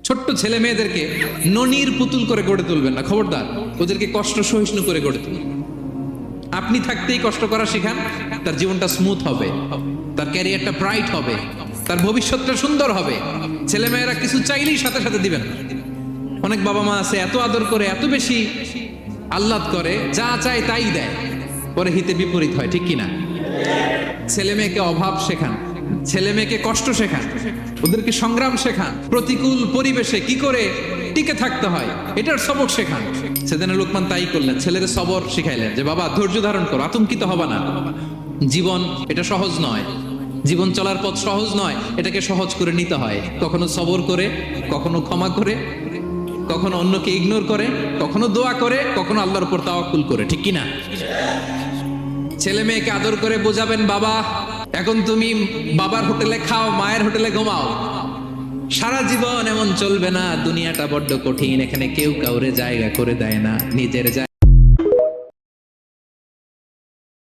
ছোট্ট ছেলে মেয়েদেরকে ননির পুতুল করে গড়ে তুলবেন না, খবরদার। ওদেরকে কষ্ট সহিষ্ণু করে গড়ে তুলবেন। আপনি থাকতেই কষ্ট করা শিখান, তার জীবনটা স্মুথ হবে, তার ক্যারিয়ারটা ব্রাইট হবে, তার ভবিষ্যৎটা সুন্দর হবে। ছেলেমেয়েরা কিছু চাইলেই সাথে সাথে দিবেন না। অনেক বাবা মা আছে এত আদর করে, এত বেশি আহ্লাদ করে, যা চায় তাই দেয়, পরে হিতে বিপরীত হয়, ঠিক কিনা? ছেলে মেয়েকে অভাব শেখান, ছেলে মেয়েকে কষ্ট শেখান, ওদেরকে সংগ্রাম শেখান, প্রতিকূল পরিবেশে কি করে টিকে থাকতে হয় এটার সবক শেখান। সেদিন লোকমান তাই করলেন, ছেলেদের সবর শিখাইলেন যে বাবা ধৈর্য ধারণ করো, আতঙ্কিত হবা না। জীবন এটা সহজ নয়, জীবন চলার পথ সহজ নয়, এটাকে সহজ করে নিতে হয়। কখনো সবর করে, কখনো ক্ষমা করে, কখনো অন্যকে ইগনোর করে, কখনো দোয়া করে, কখনো আল্লাহর উপর তাওয়াক্কুল করে, ঠিক কিনা? ছেলে মেয়েকে আদর করে বোঝাবেন, বাবা এখন তুমি বাবার হোটেলে খাও, মায়ের হোটেলে ঘুমাও, সারা জীবন এমন চলবে না, দুনিয়াটা বড্ড কঠিন, এখানে কেউ কাউরে জায়গা করে দেয় না, নিজের জায়গা